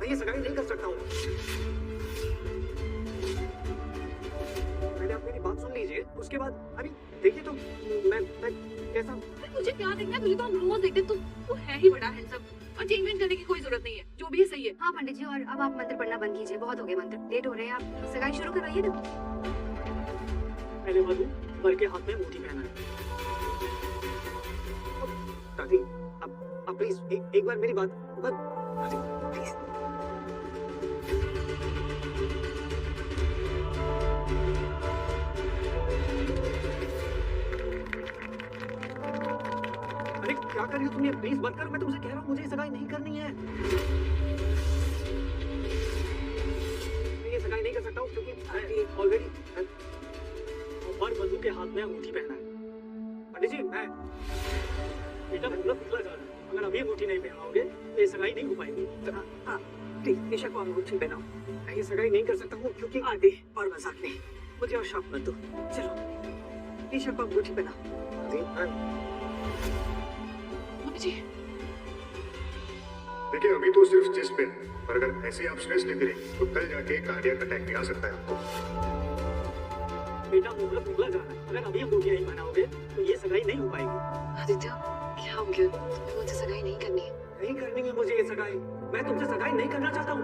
मैं ये सगाई नहीं कर सकता हूँ। पहले आप मेरी बात सुन लीजिए, उसके बाद अभी देखिए तो मैं कैसा। मुझे क्या देखना है, तुझे तो हम रोज देखते हैं। तू है ही बड़ा हैंडसम और चेंजमेंट करने की कोई जरूरत नहीं है। जो भी है सही है। हाँ पंडित जी, और अब आप मंत्र पढ़ना बंद कीजिए, बहुत हो गए मंत्र, लेट हो रहे हैं। आप सगाई शुरू करवाइए ना। पहले वधू वर के हाथ में अंगूठी पहना है। दादी अब प्लीज एक बार मेरी बात दादी प्लीज। अरे क्या कर रही हो तुम? ये प्लीज बंद कर, मैं तुमसे कह रहा हूँ मुझे ये सगाई नहीं करनी है। मैं ये सगाई नहीं कर सकता हूँ क्योंकि ऑलरेडी और वधू के हाथ में अंगूठी पहना है। पंडित जी मैं बेटा मतलब निकला जा रहा है। अगर अभी अंगूठी नहीं पहनाओगे तो ये सगाई नहीं हो पाएगी। हाँ प्लीज निशा को अंगूठी पहनाओ। मैं ये सगाई नहीं कर सकता हूँ क्योंकि आगे और मजाक नहीं, मुझे और शौक मत दो। चलो निशा को अंगूठी पहनाओ। जी देखिए अभी तो सिर्फ चेस्ट पे, पर अगर ऐसे आप स्ट्रेस लेते रहे तो कल जाके कार्डियक अटैक भी आ सकता है आपको। बेटा मुहूर्त निकला जा रहा है, अगर अभी अंगूठी नहीं पहनाओगे तो ये सगाई नहीं हो पाएगी। आदित्य क्या हो गया? मुझे सगाई नहीं करनी है। नहीं करनी है मुझे ये सगाई। मैं तुमसे सगाई नहीं करना चाहता हूँ।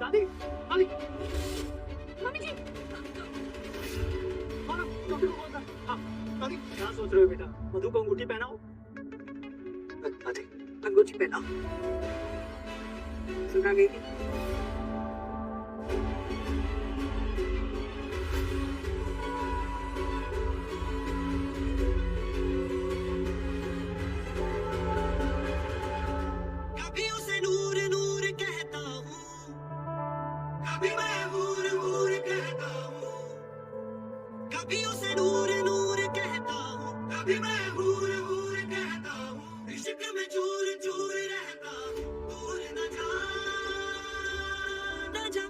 दादी दादी मम्मी जी हाँ दादी क्या सोच रहे हो बेटा? मधु को अंगूठी पहनाओ। दादी अंगूठी पहनाओ। सुना गई थी। कभी उसे नूर नूर कहता हूँ, कभी मैं हूर हूर कहता हूँ, कभी उसे नूर नूर कहता हूँ, कभी मैं हूर हूर कहता हूँ, इश्क में चूर चूर रहता हूँ, दूर न जा न जा।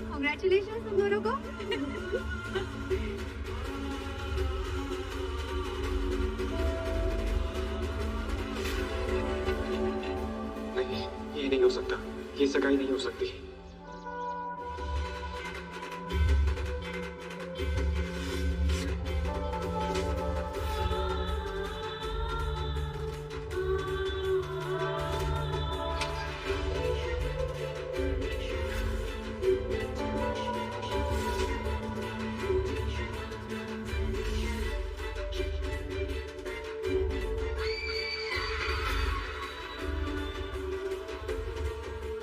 Congratulations तुम दोनों को। नहीं ये नहीं हो सकता, ये सगाई नहीं हो सकती।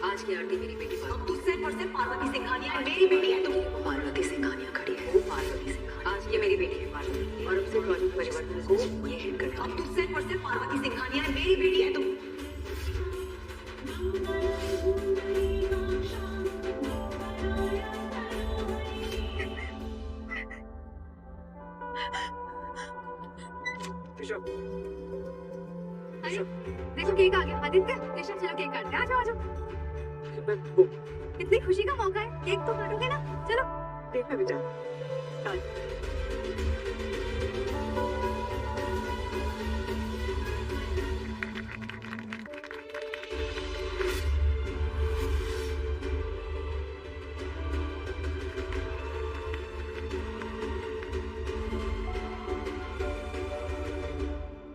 आज की आरती मेरी बेटी अब तू सिर्फ और सिर्फ पार्वती सिंघानिया है, मेरी बेटी है तू। पार्वती सिंघानिया खड़ी है। पार्वती सिंघानिया आज ये मेरी बेटी है पार्वती, और अब से परिवर्तन को ये हेड कर। अब तू सिर्फ और सिर्फ पार्वती सिंघानिया है, मेरी बेटी है तू। ऋषभ अरे देखो केक आ गया। आदित्य ऋषभ चलो केक काटते हैं। आ जाओ आ जाओ। वो इतनी खुशी का मौका है, केक तो काटोगे ना? चलो। देखना बेटा।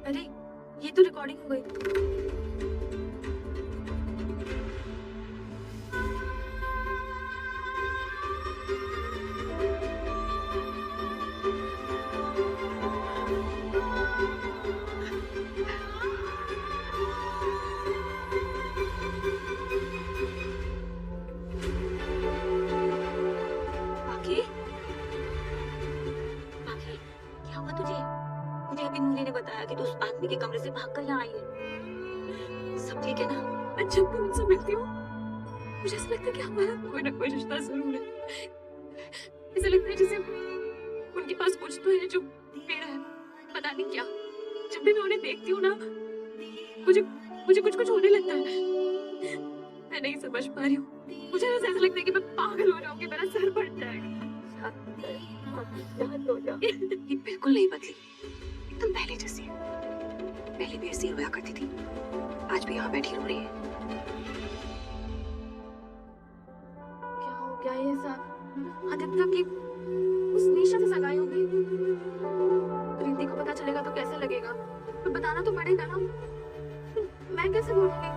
अरे ये तो रिकॉर्डिंग हो गई। ने बताया कि तू उस आदमी के कमरे से भागकर यहाँ आई है। सब ठीक है ना? मैं जब भी उनसे मिलती हूँ मुझे ऐसा लगता है कि हमारा कोई ना कोई रिश्ता जरूर है। ऐसा लगता है जैसे उनके पास कुछ तो है जो मेरा है, पता नहीं क्या, जब भी मैं उन्हें देखती हूँ ना, मुझे मुझे कुछ कुछ होने लगता है। मैं नहीं समझ पा रही हूँ, मुझे बस ऐसा लगता है कि मैं पागल हो जाऊंगी, मेरा सर फट जाएगा। ये बिल्कुल नहीं बदली, एकदम पहले जैसी है। पहले भी ऐसी रोया करती थी, आज भी यहाँ बैठी रो रही है। क्या हो गया ये सब? आदित्य की उस निशा से सगाई हो गई। रिद्धि को पता चलेगा तो कैसे लगेगा? तो बताना तो पड़ेगा ना। मैं कैसे बोलूंगी?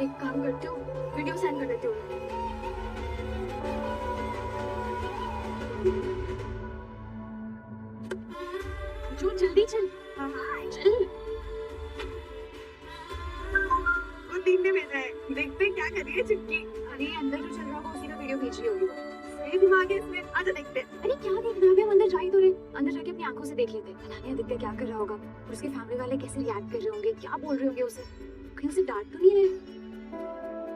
एक काम करती हूँ, वीडियो सेंड कर देती हूँ। जो जल्दी चल, चल। वो टीम ने भेजा है, देखते क्या कर रही है चुटकी। अरे अंदर जो चल रहा होगा उसी का वीडियो भेज रही होगी। सही दिमाग है इसमें, आजा देखते हैं। अरे क्या देखना है, हम अंदर जा ही तो रहे। अंदर जाके अपनी आंखों से देख लेते हैं। पता नहीं आदित्य क्या कर रहा होगा और उसके फैमिली वाले कैसे रिएक्ट कर रहे होंगे, क्या बोल रहे होंगे उसे। कहीं उसे डांट तो नहीं रहे?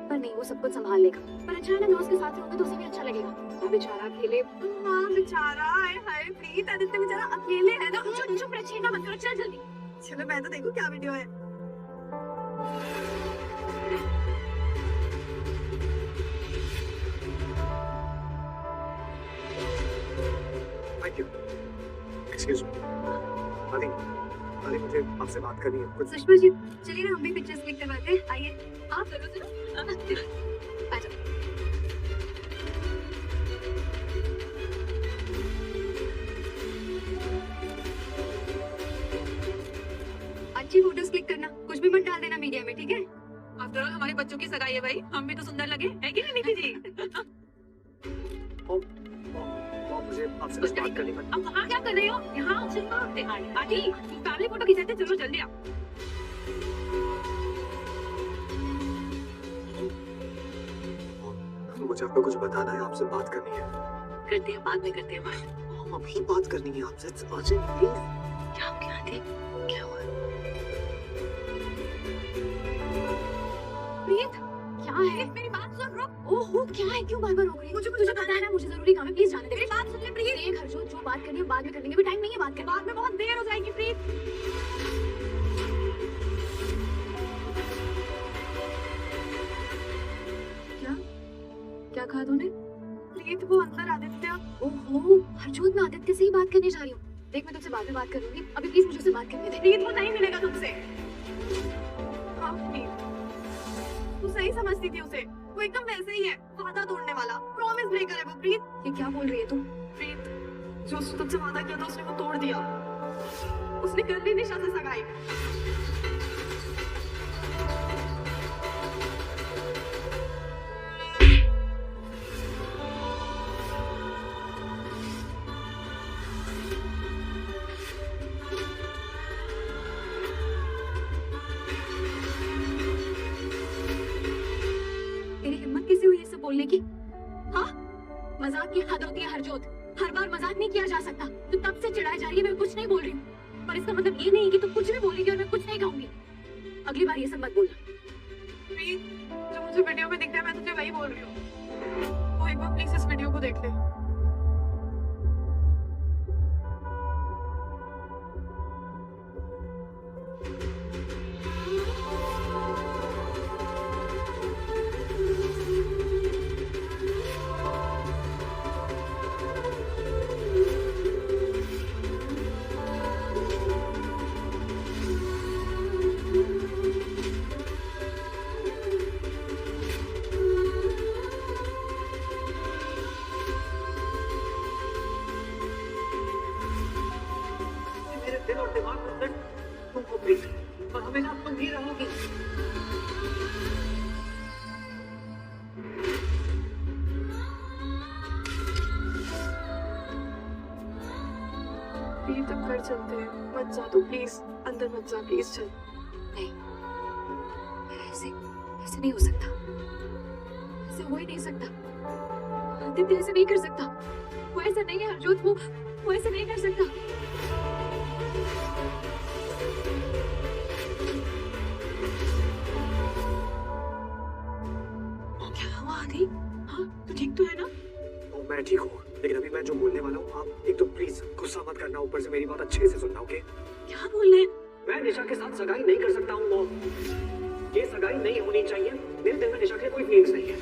पर नहीं, वो सब कुछ संभाल लेगा। पर अचानक मैं उसके साथ रहूंगा तो उसे भी अच्छा लगेगा। वो बेचारा अकेले। हाँ बेचारा, हाय हाय प्रीत, आदित्य बेचारा अकेले है ना। चुप चुप रह, छेड़ना मत करो, चल जल्दी। चलो मैं तो देखूं क्या वीडियो है। Thank you. Excuse me. आदि मुझे आपसे बात करनी है कुछ। सुषमा जी, चलिए ना हम भी पिक्चर्स क्लिक करवाते हैं, आइए। आप जरूर आजा। अच्छी फोटोज क्लिक करना, कुछ भी मत डाल देना मीडिया में, ठीक है? आफ्टर ऑल हमारे बच्चों की सगाई है भाई, हम भी तो सुंदर लगे, है कि नहीं निधि जी? मुझे आपसे कुछ बात करनी है। अब वहाँ क्या कर रहे हो? यहाँ सिर्फ आंटी, फैमिली फोटो खिंचाते, चलो जल्दी आओ। मुझे आपको कुछ बताना है, आपसे बात करनी है। करते हैं, बाद में करते हैं बात। हम अभी बात करनी है आपसे। Urgent please. क्या हो गया आदि? क्या हुआ? प्रीत, क्या है? मेरी बात सुन, रुक। ओहो, क्या है? क्यों बार-बार रोक रही है? मुझे तुझे पता है ना, मुझे जरूरी काम है, प्लीज जाने दे। मेरी बात सुन ले प्रीत। देख हरजोत, जो बात करनी है बाद में कर लेंगे, अभी टाइम नहीं है बात करने। बाद में बहुत देर हो जाएगी प्रीत। क्या कहा तूने? प्रीत वो अंदर आदित्य। ओहो, हरजोत, मैं आदित्य से ही बात करने जा रही हूँ। देख मैं तुझसे बाद में बात करूंगी, अभी प्लीज मुझे उससे बात करने दे। प्रीत वो नहीं मिलेगा तुमसे। हाँ प्रीत, तू सही समझती थी उसे, वो एकदम वैसे ही है, वादा तोड़ने वाला, प्रॉमिस ब्रेकर है वो। प्रीत ये क्या बोल रही है तू? प्रीत, जो उसने तुमसे वादा किया था उसने वो तोड़ दिया। उसने कर ली निशा से सगाई। तेरी हिम्मत कैसे हुई ये सब बोलने की? हाँ, मजाक की हद होती है हरजोत, हर बार मजाक नहीं किया जा सकता। तू तब से चिढ़ाई जा रही है, मैं कुछ नहीं बोल रही हूँ, पर इसका मतलब ये नहीं कि तू कुछ भी बोलेगी और मैं कुछ नहीं कहूंगी। अगली बार ये सब मत बोलना। प्रीत, जो मुझे वीडियो में दिखता है मैं तुझे वही बोल रही हूँ। वो एक बार प्लीज इस वीडियो को देख ले। मेरे दिल और दिमाग में सिर्फ तुम हो प्रीत, और हमेशा तुम ही रहोगी। प्रीत अब घर चलते हैं, मत जा तू प्लीज, अंदर मत जा प्लीज, चल। नहीं, ऐसे ऐसे नहीं हो सकता, ऐसे हो ही नहीं सकता। आदित्य ऐसे नहीं कर सकता, वो ऐसा नहीं है हरजोत, वो ऐसे नहीं कर सकता। क्या हुआ आदि? हाँ, तू ठीक तो है ना? तो मैं मैं ठीक हूँ, लेकिन अभी मैं जो बोलने वाला हूँ, आप एक तो प्लीज गुस्सा मत करना, ऊपर से मेरी बात अच्छे से सुनना, ओके? क्या बोल रहे हैं? मैं निशा के साथ सगाई नहीं कर सकता हूँ मॉम। ये सगाई नहीं होनी चाहिए। मेरे दिल में निशा के लिए कोई फीलिंग्स नहीं है।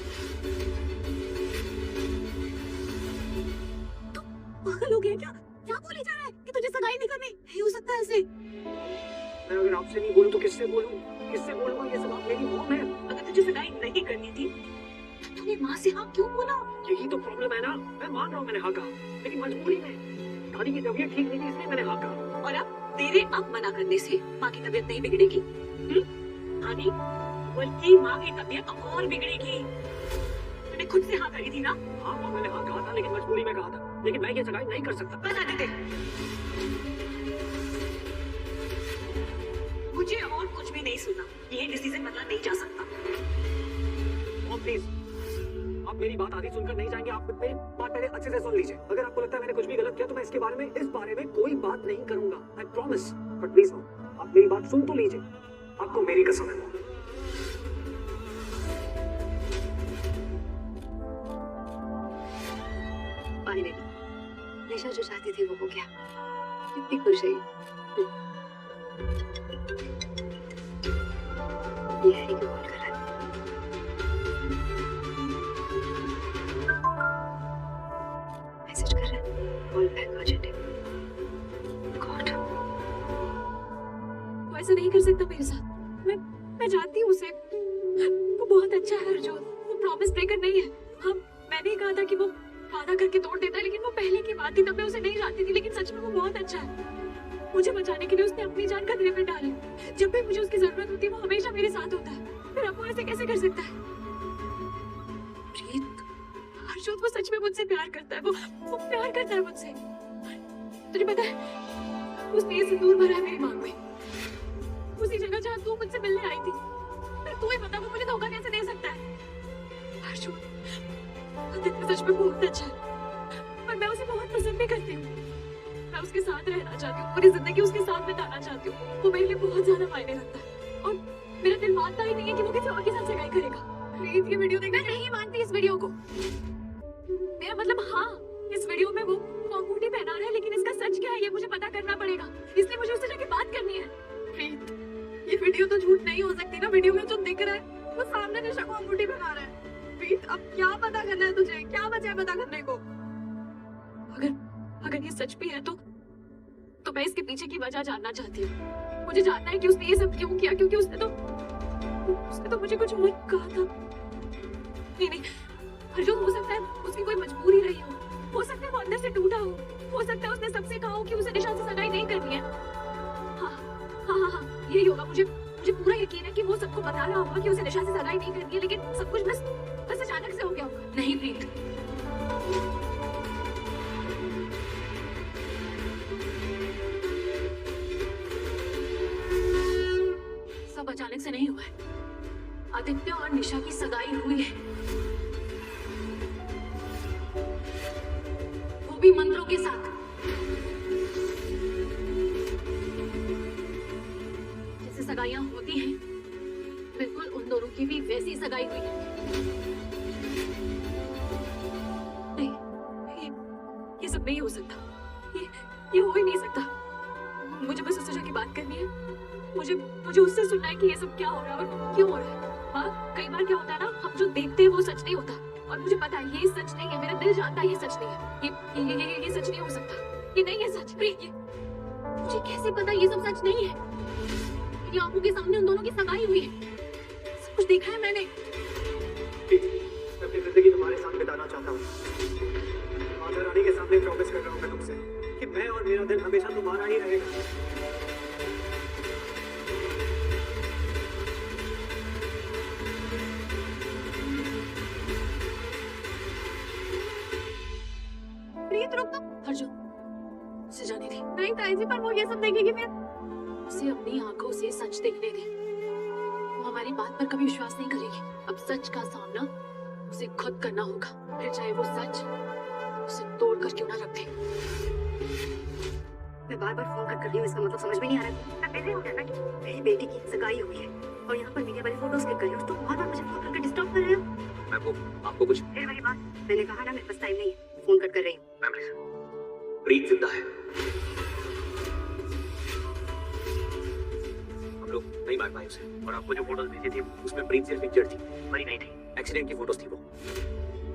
तो पागल हो गया क्या? क्या बोले जा रहा है कि तुझे सगाई नहीं करनी? नहीं हो सकता ऐसे। मैं अगर आपसे नहीं बोलूँ तो किससे बोलूँ? किससे बोलूँगा? ये सब आप मेरी मॉम है। अगर तुझे सगाई नहीं करनी थी तो तूने माँ से हाँ क्यों बोला? यही तो प्रॉब्लम है ना। मैं मान रहा हूँ मैंने हाँ कहा, लेकिन मजबूरी में। दादी की तबीयत ठीक नहीं थी, इसलिए मैंने हाँ कहा। और अब तेरे अब मना करने से माँ की तबीयत नहीं बिगड़ेगी? आदि, बल्कि माँ की तबीयत और बिगड़ेगी। तूने खुद से हाँ करी थी ना? हाँ मॉम, मैंने हाँ कहा था, लेकिन मजबूरी में कहा था। लेकिन मैं ये सगाई नहीं कर सकता। बस आदित्य, मुझे और कुछ भी नहीं सुनना। ये डिसीजन बदला नहीं जा सकता। मॉम प्लीज, आप मेरी बात आधी सुनकर नहीं जाएंगे। आप मेरी बात पहले अच्छे से सुन लीजिए। अगर आपको लगता है मैंने कुछ भी गलत किया तो मैं इस बारे में कोई बात नहीं करूंगा। I promise. But please mom, आप मेरी बात सुन तो लीजिए। आपको मेरी कसम है मॉम। फाइनली निशा जो चाहती थी वो हो गया। कितनी खुश है ये हैरी को कॉल कर रहा है। मैसेज कर रहा है, कॉल बैक अर्जेंट है। गॉड, वो ऐसा नहीं कर सकता मेरे साथ। मैं जानती हूँ उसे, वो बहुत अच्छा है अर्जुन। वो प्रॉमिस ब्रेकर नहीं है। हाँ, मैंने ही कहा था कि वो वादा करके तोड़ देता है, लेकिन वो पहले की बात थी, तब मैं उसे नहीं जानती थी। लेकिन सच में वो बहुत अच्छा है। मुझे बचाने के लिए उसने अपनी जान खतरे में डाली। जब भी मुझे उसकी जरूरत होती है वो हमेशा मेरे साथ होता है। फिर अब वो ऐसे कैसे कर सकता है? प्रीत, अर्जुन वो सच में मुझसे प्यार करता है। वो प्यार करता है मुझसे। तुझे पता है उसने ये सिंदूर भरा है मेरी मांग में, उसी जगह जहाँ तू मुझसे मिलने आई थी। फिर तू ही बता, वो मुझे धोखा कैसे दे सकता है? अर्जुन, आदित्य सच में बहुत अच्छा है और मैं उसे बहुत पसंद भी करती हूँ। मैं उसके साथ रहना चाहती हूँ, पूरी जिंदगी उसके साथ बिताना चाहती हूँ। वो मेरे लिए बहुत ज्यादा मायने रखता है और मेरा दिल मानता ही नहीं है कि वो किसी और के साथ सगाई करेगा। प्लीज ये वीडियो देख। मैं नहीं मानती इस वीडियो को। मेरा मतलब हाँ, इस वीडियो में वो अंगूठी पहना रहा है, लेकिन इसका सच क्या है ये मुझे पता करना पड़ेगा। इसलिए मुझे उससे जाके बात करनी है। प्लीज, ये वीडियो तो झूठ नहीं हो सकती ना। वीडियो में जो दिख रहा है वो सामने निशा को अंगूठी पहना रहा है। प्लीज, अब क्या पता करना है तुझे? क्या बचा है पता करने को? अगर ये सच भी है तो मैं इसके पीछे की वजह जानना चाहती हूँ। मुझे जानना है कि उसने ये सब क्यों किया, क्योंकि उसने तो मुझे कुछ और कहा था। नहीं, अर्जुन, हो सकता है उसकी कोई मजबूरी रही हो सकता है वो अंदर से टूटा हो सकता है उसने सबसे कहा हो कि उसे निशा से सगाई नहीं करनी है। हाँ, यही होगा। मुझे पूरा यकीन है कि वो सबको बता रहा होगा कि उसे निशा से सगाई नहीं करनी है, लेकिन सब कुछ बस अचानक से हो गया होगा। नहीं प्रीत, सब अचानक से नहीं हुआ है। आदित्य और निशा की सगाई हुई है, वो भी मंत्रों के साथ। जैसे सगाइयां होती हैं, बिल्कुल उन दोनों की भी वैसी सगाई हुई है। नहीं, ये सब नहीं हो सकता। ये हो ही नहीं सकता। मुझे बस उससे जाके बात करनी है। मुझे उससे सुनना है कि ये सब क्या हो रहा है और क्यों हो रहा है। हाँ, कई बार क्या होता है ना, हम जो देखते हैं वो सच नहीं होता, और मुझे पता है ये सच नहीं है। मेरा दिल जानता है ये सच नहीं है। ये सच नहीं हो सकता। ये नहीं है सच। मुझे कैसे पता ये सब सच नहीं है? मेरी आंखों के सामने उन दोनों की सगाई हुई है, सब कुछ देखा है मैंने। मैं अपनी जिंदगी तुम्हारे साथ बिताना चाहता हूँ। माता रानी के सामने प्रॉमिस कर रहा हूँ मैं तुमसे कि मैं और मेरा दिल हमेशा तुम्हारा ही रहेगा। प्रीत, रुक तो। अर्जुन, उसे जाने दे। नहीं ताई जी, पर वो ये सब देखेगी फिर। उसे अपनी आंखों से सच देखने दे। वो हमारी बात पर कभी विश्वास नहीं करेगी। अब सच का सामना उसे खुद करना होगा, फिर चाहे वो सच उसे तोड़ कर क्यों ना रख दे। मैं बार बार फोन कर रही हूँ, इसका मतलब समझ में नहीं आ रहा। मैं बिजी हो गया ना कि मेरी बेटी की सगाई हुई है और यहाँ पर मीडिया वाली फोटोज क्लिक कर रही हूँ, तो बार बार मुझे फोन करके डिस्टर्ब कर रहे हो। मैं आपको कुछ फिर वही बात, मैंने कहा ना मेरे पास टाइम नहीं है। फोन कट कर रही हूँ। मैम प्लीज, प्रीत जिंदा है। हम लोग नहीं मार पाए उसे, और आपको जो फोटोज भेजी थी उसमें प्रीत सिर्फ इंजर्ड थी, मरी नहीं थी। एक्सीडेंट की फोटोज थी वो।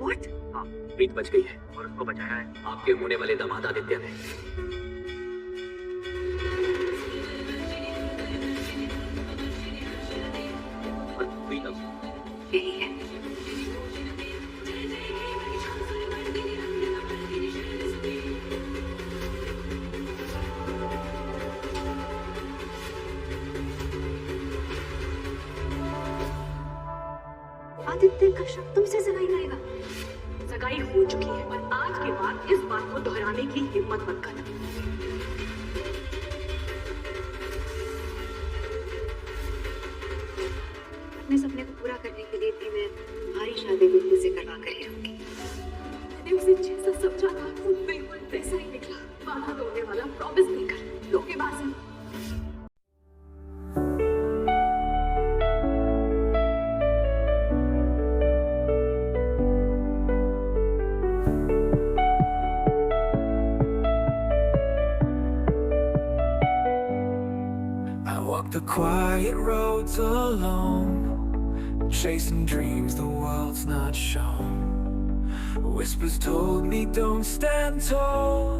What? हाँ, प्रीत बच गई है और उसको बचाया है आपके होने वाले दामाद आदित्य ने। और प्रीत अब यही है। आदित्य का शक तुमसे सगाई करेगा? सगाई हो चुकी है और आज के बाद इस बात को दोहराने की हिम्मत मत करना। अपने सपने को पूरा करने के लिए भी मैं तुम्हारी शादी बिल्कुल से करवा कर ही रहूंगी। मैंने उसे जैसा समझा था वो बिल्कुल वैसा ही निकला। वादा तोड़ने वाला, प्रॉमिस ब्रेकर, धोखेबाज। I walk the quiet roads alone, chasing dreams the world's not shown. Whispers told me don't stand tall,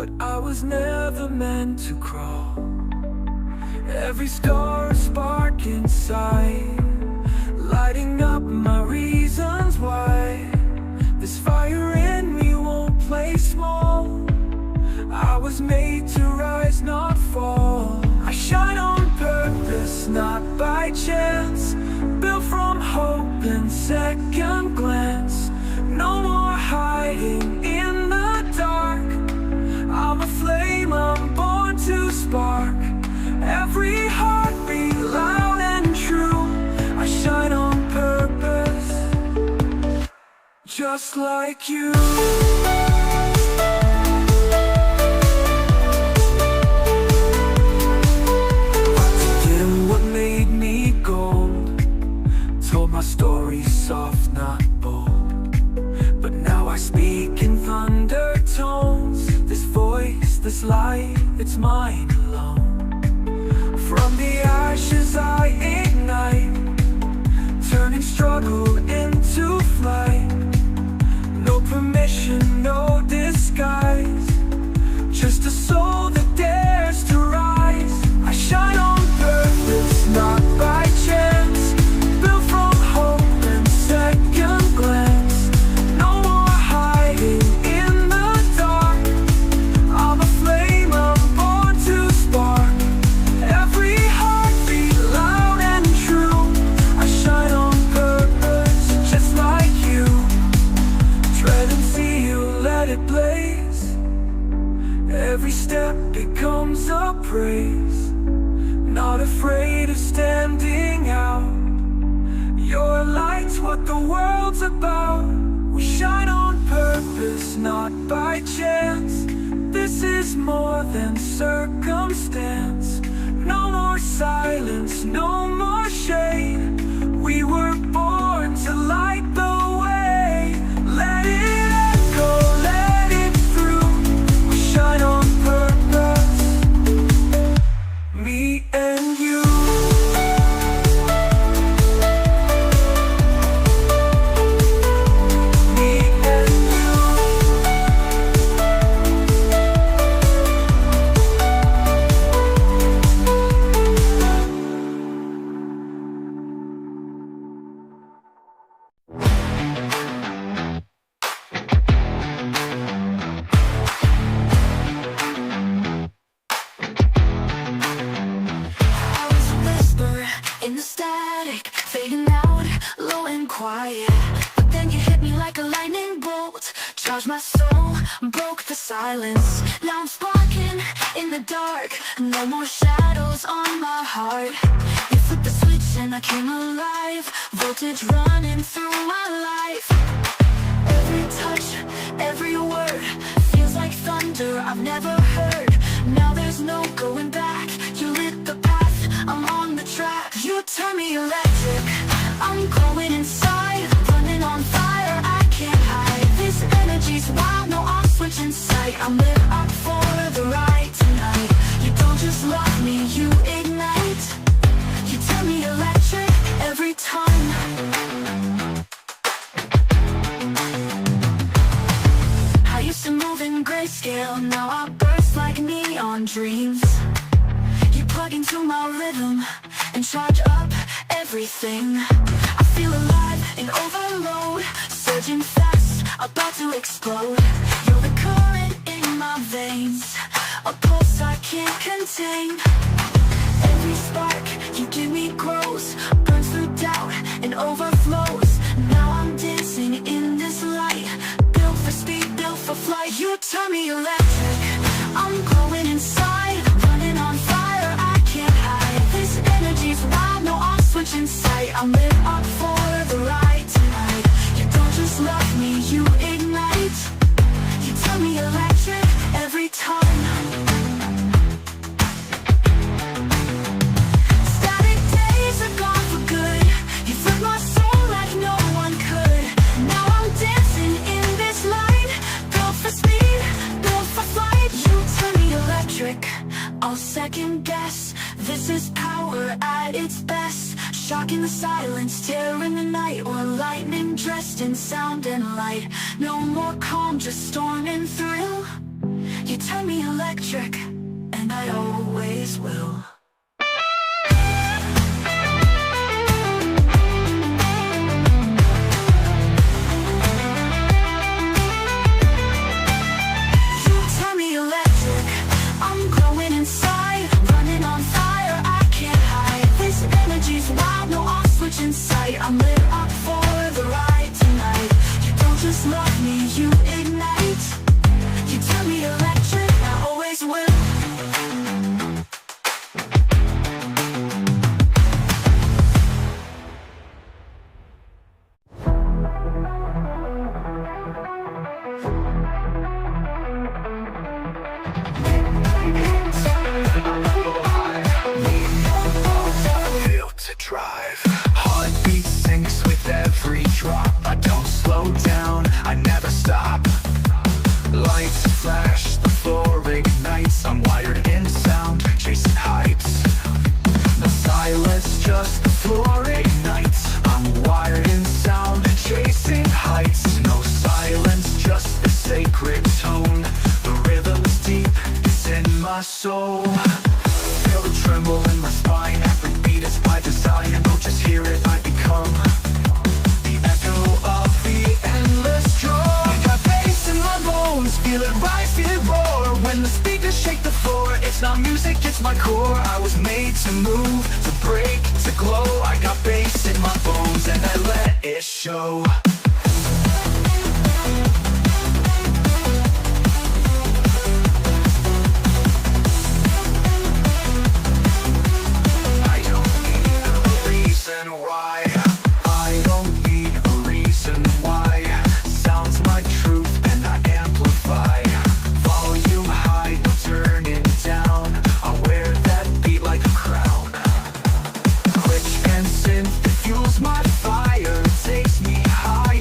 but I was never meant to crawl. Every star a spark inside, lighting up my reasons why. This fire in me won't play small. I was made to rise, not fall. I shine on purpose, not by chance. Built from hope and second glance. No more hiding in the dark. I'm a flame, I'm born to spark. Every heartbeat loud and true. I shine on purpose, just like you. My story soft, not bold, but now I speak in thunder tones. This voice, this light, it's mine alone. From the ashes I ignite, turning struggle into flight. No permission, no disguise, just a soul that dares to rise. I shine on purpose, not by chance. Second glance, no more hiding in the dark. I'm a flame, I'm born to spark. Every heartbeat loud and true. I shine on purpose, just like you. Tread and see you, let it blaze. Every step becomes a praise. Not afraid of standing out. Your light's what the world's about. We shine on purpose, not by chance. This is more than circumstance. No more silence, no more shade. We were born to light the way. Let it echo, let it through. We shine on purpose, me and you. My soul broke the silence. Now I'm sparking in the dark. No more shadows on my heart. You flipped the switch and I came alive. Voltage running through my life. Every touch, every word feels like thunder I've never heard. Now there's no going back. You lit the path, I'm on the track. You turn me electric, I'm glowing inside. Running on fire, I can't hide. This energy's wild. I'm lit up for the ride tonight. You don't just love me, you ignite. You turn me electric every time. I used to move in grayscale, now I burst like neon dreams. You plug into my rhythm and charge up everything. I feel alive in overload, surging fast, about to explode. You're the current in my veins, a pulse I can't contain. Every spark you give me grows, burns through doubt and overflows. Now I'm dancing in this light, built for speed, built for flight. You turn me electric, I'm glowing inside, running on fire, I can't hide. This energy's wild, no off switch in sight. I'm lit up for the ride tonight. You don't just love me, you ignite. You turn me electric every time. Static days are gone for good. You flip my soul like no one could. Now I'm dancing in this light, built for speed, built for flight. You turn me electric, I'll second guess. This is power at its best. Shocking the silence, tearing the night. Or lightning dressed in sound and light. No more calm, just storm and thrill. You turn me electric, and I always will. You turn me electric, I'm glowing inside, running on fire, I can't hide. This energy's wild, no off switch in sight. I'm lit up for the ride tonight. You don't just love me, you ignite. You turn me electric, I always will. Built to drive. Heartbeat sinks with every drop. I don't slow down, I never stop. Lights flash, the floor ignites. I'm wired in sound, chasing heights. No silence, just the floor ignites. I'm wired in sound, chasing heights. No silence, just the sacred tone. The rhythm's deep, it's in my soul. Feel the tremble in my spine. Every beat is by design. Don't just hear it, I become the echo of the endless drum. Got bass in my bones, feel it rise, feel it roar. When the speakers shake the floor, it's not music, it's my core. I was made to move, to break, to glow. I got bass in my bones and I let it show. I don't need a reason why. I don't need a reason why. Sounds my truth and I amplify. Volume high, no turning down. I wear that beat like a crown. Glitch and synth, it fuels my fire. Takes me higher.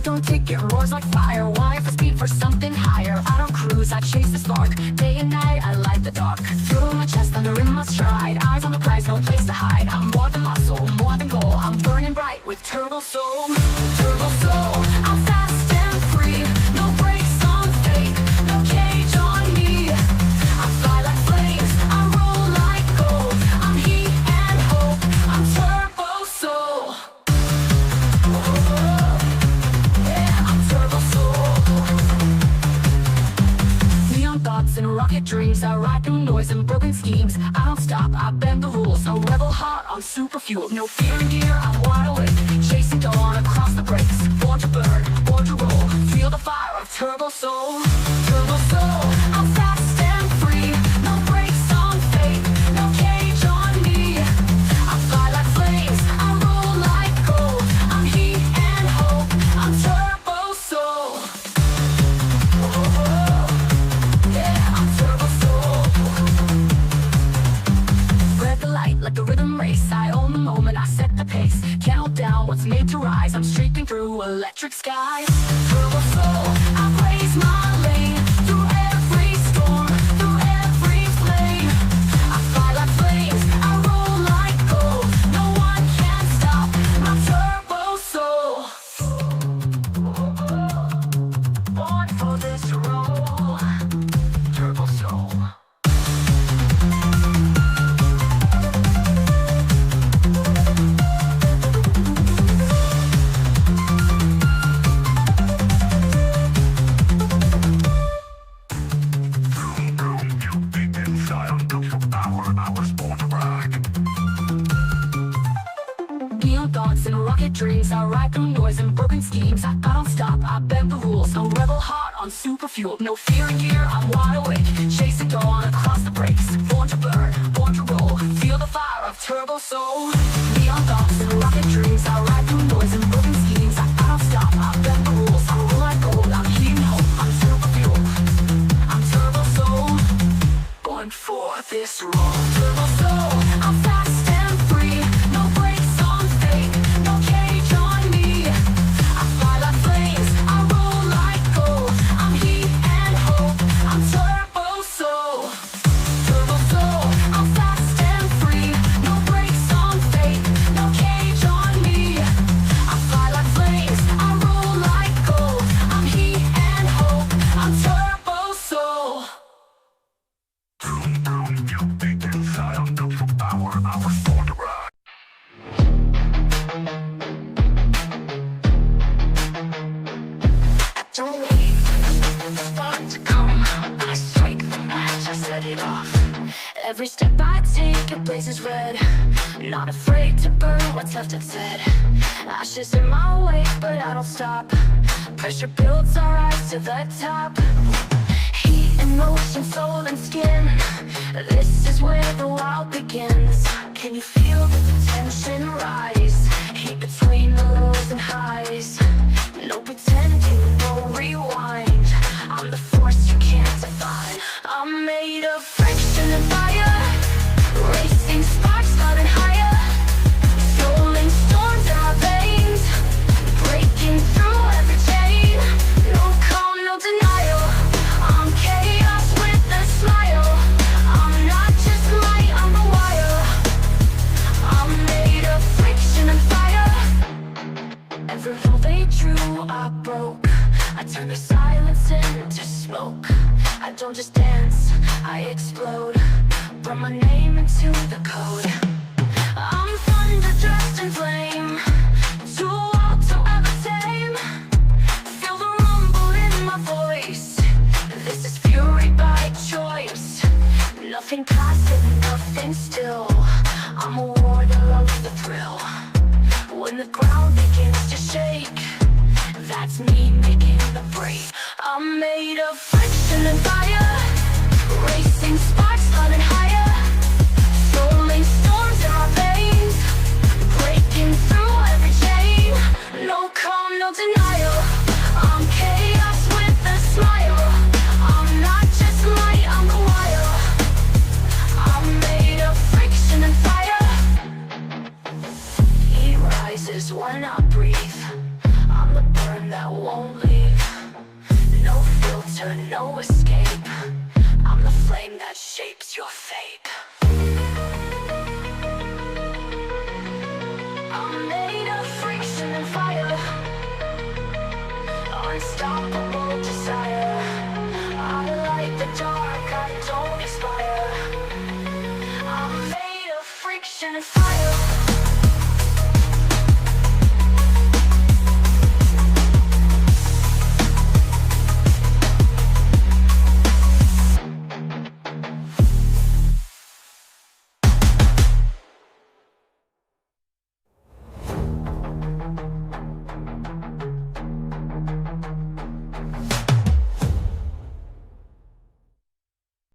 don't take it, roars like fire. Why for speed for something higher? I don't cruise, I chase the spark. Day and night, I light the dark. Through my chest, thunder in my stride. Eyes on the prize, no place to hide. I'm more than muscle, more than goal. I'm burning bright with turbo soul. Turbo soul, I'm fast and free. No brakes on fate, no cage on me. I fly like flames, I roll like gold. I'm heat and hope, I'm turbo soul. Yeah, I'm turbo soul. Neon thoughts and rocket dreams. I ride through noise and broken schemes. I don't stop, I bend the rules. No rebel heart on super fuel. No fear in gear, I'm wide awake. Chasing dawn across the brakes. Born to burn, born to roll. Feel the fire of turbo soul. Turbo soul, I'm fast and free. No brakes on fate, no cage on me. I fly like flames, I roll like gold. I'm heat and hope, I'm turbo soul. Yeah, I'm turbo soul. Red the light like the rhythm race. I own the moment, I set the pace. Can't hold down what's made to rise. I'm streaking through electric skies. Turbo soul, I blaze my lane. Through every storm, through every flame. I fly like flames, I roll like gold. No one can stop my turbo soul. Born for this role. Turbo soul. Neon thoughts and rocket dreams. I ride through noise and broken schemes. I don't stop, I bend the rules. No rebel heart on super fuel. No fear in gear, I'm wide awake. Chasing dawn across the brakes. Born to burn, born to roll. Feel the fire of turbo soul. Neon thoughts and rocket dreams. I ride through noise and broken schemes. I don't stop, I bend the rules. I roll like gold, I'm heating hope. I'm super fuel, I'm turbo soul. Born for this role. Turbo soul, I'm fast and free. No brakes on fate, no cage on me. I fly like flames, I roll like gold. I'm heat and hope, I'm turbo soul. Turbo soul, I'm fast and free. No brakes on fate, no cage on me. I fly like flames, I roll like gold. I'm heat and hope, I'm turbo soul. Don't wait for it to come. I strike the match, I set it off. Every step I take, it blazes red. Not afraid to burn what's left unsaid. Ashes in my way, but I don't stop. Pressure builds our rise to the top. Heat and motion, soul and skin. This is where the wild begins. Can you feel the tension rise? Heat between the lows and highs. No pretending, no rewind. I'm the force you can't define. I'm made of friction and fire. Racing sparks, flooding higher. Rolling storms in our veins. Breaking through every chain. No calm, no denial. I'm chaos with a smile. I'm not just light, I'm the wire. I'm made of friction and fire. Every rule they drew, I broke. I turn the silence into smoke. I don't just dance, I explode. Burn my name into the code. I'm thunder dressed in flame. Too wild to ever tame. Feel the rumble in my voice. This is fury by choice. Nothing passive, nothing still. I'm a warrior of the thrill. When the ground begins to shake, that's me making the break. I'm made of friction and fire. Racing sparks, flooding higher. Rolling storms in my veins. Breaking through every chain. No calm, no denial. I'm chaos with a smile. I'm not just light, I'm the wire. I'm made of friction and fire. Heat rises when I breathe. I'm the burn that no escape. I'm the flame that shapes your fate. I'm made of friction and fire, unstoppable desire. I light the dark, I don't expire. I'm made of friction and fire.